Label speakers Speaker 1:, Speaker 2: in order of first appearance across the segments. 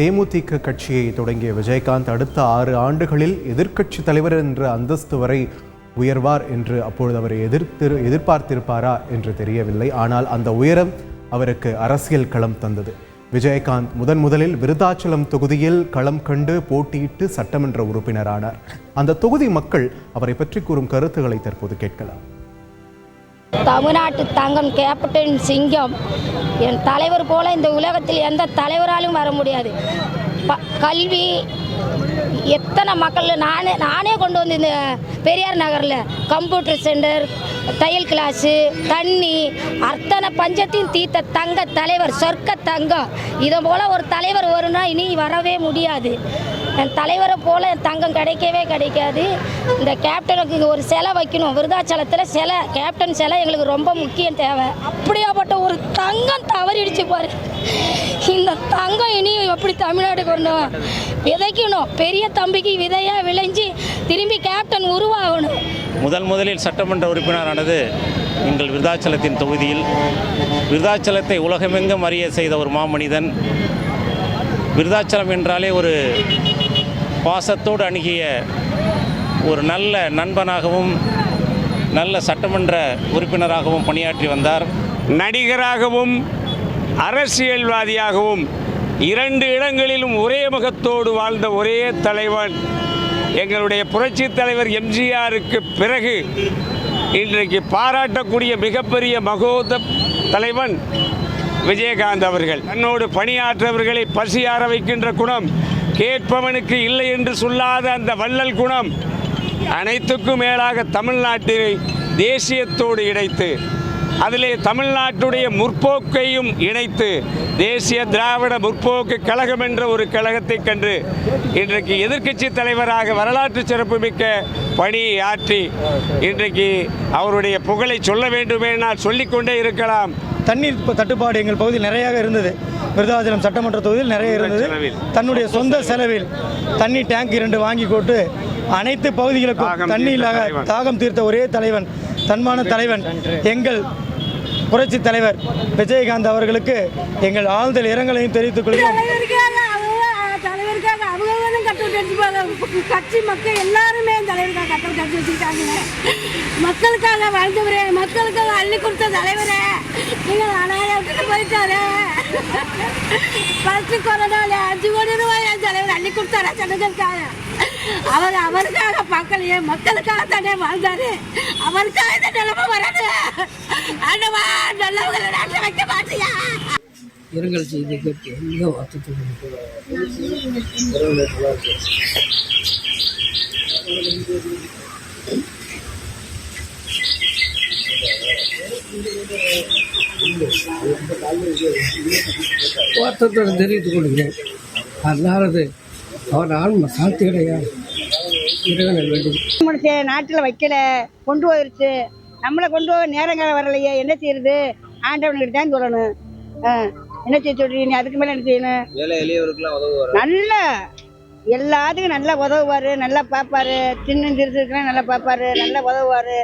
Speaker 1: தேமுதிக கட்சியை தொடங்கிய விஜயகாந்த் அடுத்த 6 ஆண்டுகளில் எதிர்க்கட்சி தலைவர் என்ற அந்தஸ்து வரை உயர்வார் என்று அப்பொழுது அவர் எதிர்பார்த்திருப்பாரா என்று தெரியவில்லை. ஆனால் அந்த உயரம் அவருக்கு அரசியல் களம் தந்தது. விஜயகாந்த் முதலில் விருதாச்சலம் தொகுதியில் களம் கண்டு போட்டியிட்டு சட்டமன்ற உறுப்பினரானார். அந்த தொகுதி மக்கள் அவரை பற்றி கூறும் கருத்துக்களை தற்போது கேட்கலாம்.
Speaker 2: தமிழ்நாட்டு தங்கம், கேப்டன் சிங்கம், என் தலைவர் போல இந்த உலகத்தில் எந்த தலைவராலும் வர முடியாது. கல்வி எத்தனை மக்கள் நானே கொண்டு வந்து இந்த பெரியார் நகரில் கம்ப்யூட்டர் சென்டர், தையல் கிளாஸு, தண்ணி, அத்தனை பஞ்சத்தையும் தீர்த்த தங்க தலைவர், சொர்க்க தங்கம். இதை போல் ஒரு தலைவர் வரும்னா இனி வரவே முடியாது. என் தலைவரை போல் என் தங்கம் கிடைக்காது. இந்த கேப்டனுக்கு இங்கே ஒரு சிலை வைக்கணும். விருதாச்சலத்தில் சிலை, கேப்டன் சிலை எங்களுக்கு ரொம்ப முக்கியம் தேவை. அப்படியாப்பட்ட ஒரு தங்கம் தவறிடுச்சு பாரு. இந்த தங்கம் இனி எப்படி தமிழ்நாட்டுக்கு வரணும், விதைக்கணும். பெரிய தம்பிக்கு விதையாக விளைஞ்சி திரும்பி கேப்டன் உருவாகணும்.
Speaker 3: முதலில் சட்டமன்ற உறுப்பினரானது எங்கள் விருதாச்சலத்தின் தொகுதியில். விருதாச்சலத்தை உலகமெங்கும் அறிய செய்த ஒரு மாமனிதன். விருதாச்சலம் என்றாலே ஒரு பாசத்தோடு அணுகிய ஒரு நல்ல நண்பனாகவும் நல்ல சட்டமன்ற உறுப்பினராகவும் பணியாற்றி வந்தார்.
Speaker 4: நடிகராகவும் அரசியல்வாதியாகவும் 2 இடங்களிலும் ஒரே முகத்தோடு வாழ்ந்த ஒரே தலைவன் எங்களுடைய புரட்சி தலைவர் எம்ஜிஆருக்கு பிறகு இன்றைக்கு பாராட்டக்கூடிய மிகப்பெரிய மகோத தலைவன் விஜயகாந்த் அவர்கள். தன்னோடு பணியாற்றவர்களை பசியார வைக்கின்ற குணம், கேட்பவனுக்கு இல்லை என்று சொல்லாத அந்த வள்ளல் குணம், அனைத்துக்கும் மேலாக தமிழ்நாட்டை தேசியத்தோடு இணைத்து அதிலே தமிழ்நாட்டுடைய முற்போக்கையும் இணைத்து தேசிய திராவிட முற்போக்கு கழகம் என்ற ஒரு கழகத்தை கண்டு இன்றைக்கு எதிர்க்கட்சி தலைவராக வரலாற்று சிறப்புமிக்க பணியாற்றி இன்றைக்கு அவருடைய புகழை சொல்ல வேண்டுமே நான் சொல்லிக்கொண்டே இருக்கலாம்.
Speaker 5: தண்ணீர் தட்டுப்பாடு எங்கள் பகுதியில் நிறையாக இருந்தது. விருதாச்சலம் சட்டமன்ற தொகுதியில் நிறைய இருந்தது. தன்னுடைய சொந்த செலவில் தண்ணி டேங்க் 2 வாங்கி கொண்டு அனைத்து பகுதிகளுக்கும் தண்ணீராக தாகம் தீர்த்த ஒரே தலைவன், தன்மான தலைவன் எங்கள் புரட்சி தலைவர் விஜயகாந்த் அவர்களுக்கு எங்கள் ஆழ்ந்த இரங்கலையும் தெரிவித்துக் கொள்கிறோம்.
Speaker 6: தலைவருக்காக அவங்களும் கட்சி மக்கள் எல்லாருமே தலைவருக்காக கட்டல் கட்டி வச்சுக்கிட்டாங்க. மக்களுக்காக வாழ்ந்தவரே, மக்களுக்காக அள்ளி கொடுத்த தலைவரே, நீங்கள் அனாயிரத்துக்கு போயிட்டாரு. ஃபர்ஸ்ட் கொரோனாவில் 5 கோடி ரூபாய் தலைவர் அள்ளி கொடுத்தாரா ஜனங்களுக்காக. அவருக்காக மக்களுக்காக தானே வாழ்ந்தாரு. அவருக்காக இந்த நிலைமை வராது. ஆண்டவா, நல்லவங்களை நாட்டில் வைக்க மாட்டியா?
Speaker 7: இரங்கல் செய்தி கேட்டு மிக வருத்தத்துடன் தெரிவித்துக் கொள்கிறேன். அல்லாது அவர் ஆன்ம சாந்தி கிடையாது.
Speaker 6: நாட்டில் வைக்கல, கொண்டு போயிருச்சு. நம்மளை கொண்டு போக நேரங்காலம் வரலையே, என்ன செய்யறது? ஆண்டவனுக்கு தான் சொல்லணும். என்ன செய்ய சொல்றீங்க? நீ அதுக்கு மேலே என்ன செய்யணும்? நல்ல எல்லாத்துக்கும் நல்லா உதவுவார், நல்லா பார்ப்பார். சின்ன சிறுசுக்கெல்லாம் நல்லா பார்ப்பார், நல்லா உதவுவார்.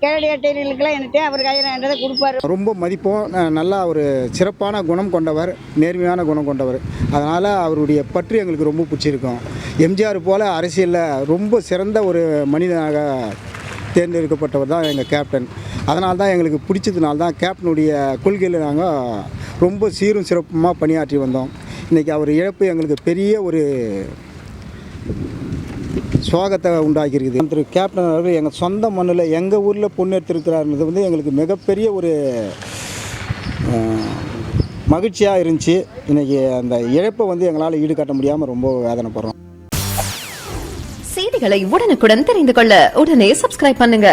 Speaker 6: கேரள அட்டைகளுக்கெல்லாம் என்னட்டே அவர் கையில் கொடுப்பாரு.
Speaker 8: ரொம்ப மதிப்போம். நல்லா ஒரு சிறப்பான குணம் கொண்டவர், நேர்மையான குணம் கொண்டவர். அதனால் அவருடைய பற்றி எங்களுக்கு ரொம்ப பிடிச்சிருக்கும். எம்ஜிஆர் போல் அரசியலில் ரொம்ப சிறந்த ஒரு மனிதனாக தேர்ந்தெடுக்கப்பட்டவர் தான் எங்கள் கேப்டன். அதனால தான் எங்களுக்கு பிடிச்சதுனால தான் கேப்டனுடைய கொள்கையில் நாங்கள் ரொம்ப சீரும் சிறப்புமாக பணியாற்றி வந்தோம். இன்றைக்கி அவர் இழப்பு எங்களுக்கு பெரிய ஒரு சுவாகத்தை உண்டாக்கியிருக்குது. திரு கேப்டன் அவர்கள் எங்கள் சொந்த மண்ணில் எங்கள் ஊரில் பொண்ணு எடுத்திருக்கிறாருன்றது வந்து எங்களுக்கு மிகப்பெரிய ஒரு மகிழ்ச்சியாக இருந்துச்சு. இன்றைக்கி அந்த இழப்பை வந்து எங்களால் ஈடுகட்ட முடியாமல் ரொம்ப வேதனைப்படுறோம்.
Speaker 9: செய்திகளை உடனுக்குடன் தெரிந்து கொள்ள உடனே சப்ஸ்கிரைப் பண்ணுங்க.